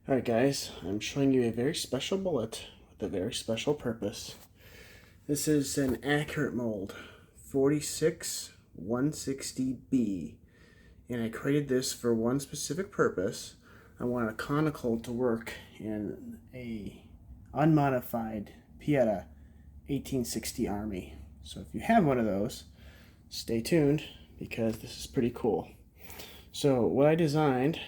Alright guys, I'm showing you a very special bullet with a very special purpose. This is an accurate mold, 46160B, and I created this for one specific purpose. I want a conical to work in a unmodified Pietta 1860 Army. So if you have one of those, stay tuned because this is pretty cool. So what I designed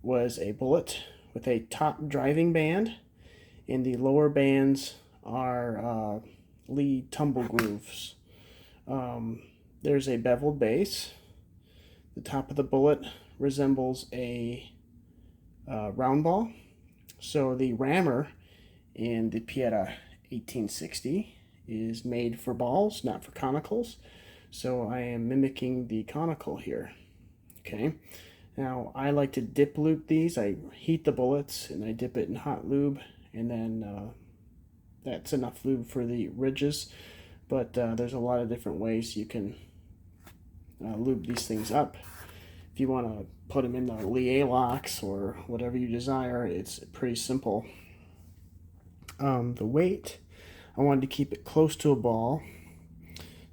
was a bullet with a top driving band, and the lower bands are lead tumble grooves. There's a beveled base. The top of the bullet resembles a round ball. So the rammer in the Pietta 1860 is made for balls, not for conicals. So I am mimicking the conical here. Okay. Now, I like to dip loop these. I heat the bullets and I dip it in hot lube, and then that's enough lube for the ridges. But there's a lot of different ways you can lube these things up. If you want to put them in the lié locks or whatever you desire, it's pretty simple. The weight, I wanted to keep it close to a ball.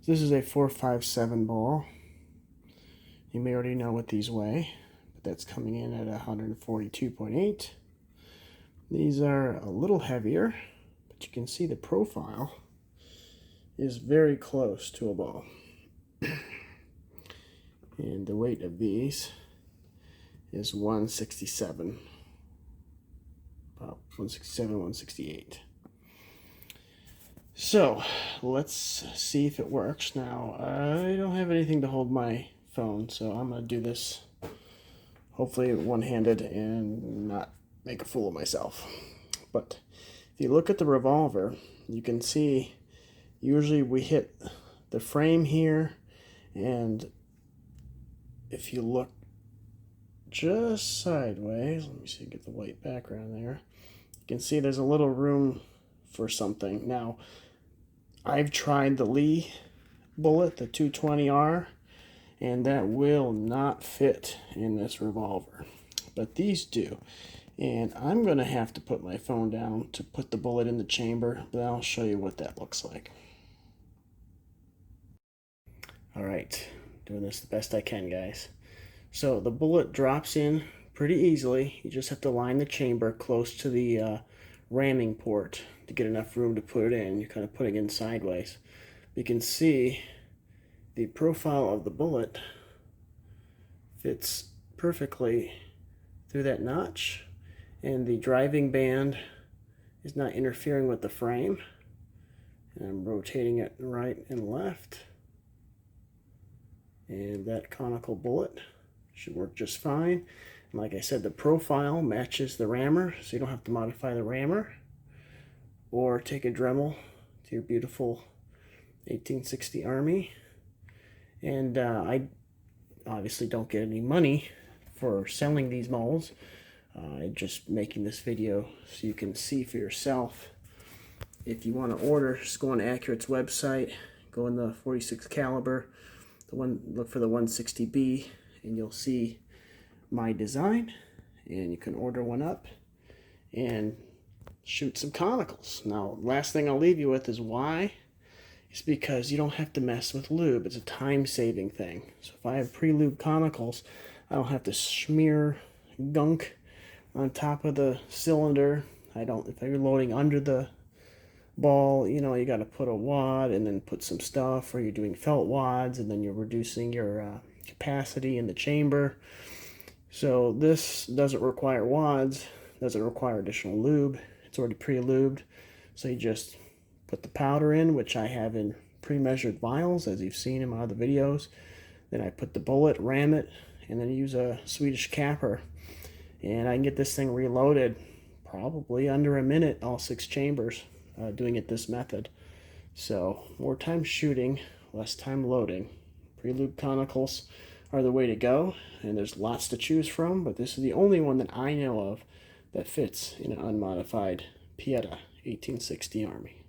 So this is a 457 ball. You may already know what these weigh. That's coming in at 142.8. These are a little heavier, but you can see the profile is very close to a ball. And the weight of these is 167, about 167, 168. So let's see if it works. Now, I don't have anything to hold my phone, so I'm going to do this hopefully one-handed and not make a fool of myself. But if you look at the revolver, you can see usually we hit the frame here, and if you look just sideways, let me see, get the white background there, you can see there's a little room for something. Now, I've tried the Lee bullet, the 220R, and that will not fit in this revolver, but these do. And I'm going to have to put my phone down to put the bullet in the chamber, but I'll show you what that looks like. Alright, doing this the best I can, guys. So the bullet drops in pretty easily. You just have to line the chamber close to the ramming port to get enough room to put it in. You're kind of putting it in sideways. You can see the profile of the bullet fits perfectly through that notch, and the driving band is not interfering with the frame. And I'm rotating it right and left, and that conical bullet should work just fine. And like I said, the profile matches the rammer, so you don't have to modify the rammer or take a Dremel to your beautiful 1860 Army. And I obviously don't get any money for selling these molds. I'm just making this video so you can see for yourself. If you want to order, just go on Accurate's website, go in the 46 caliber, look for the 160B, and you'll see my design, and you can order one up and shoot some conicals. Now, last thing I'll leave you with is why. It's because you don't have to mess with lube. It's a time-saving thing. So if I have pre-lubed conicals, I don't have to smear gunk on top of the cylinder. If you're loading under the ball, you know, you got to put a wad and then put some stuff, or you're doing felt wads and then you're reducing your capacity in the chamber. So this doesn't require wads, doesn't require additional lube. It's already pre-lubed. So you just put the powder in, which I have in pre-measured vials, as you've seen in my other videos. Then I put the bullet, ram it, and then use a Swedish capper. And I can get this thing reloaded probably under a minute, all 6 chambers, doing it this method. So more time shooting, less time loading. Pre-lubed conicals are the way to go, and there's lots to choose from, but this is the only one that I know of that fits in an unmodified Pietta 1860 Army.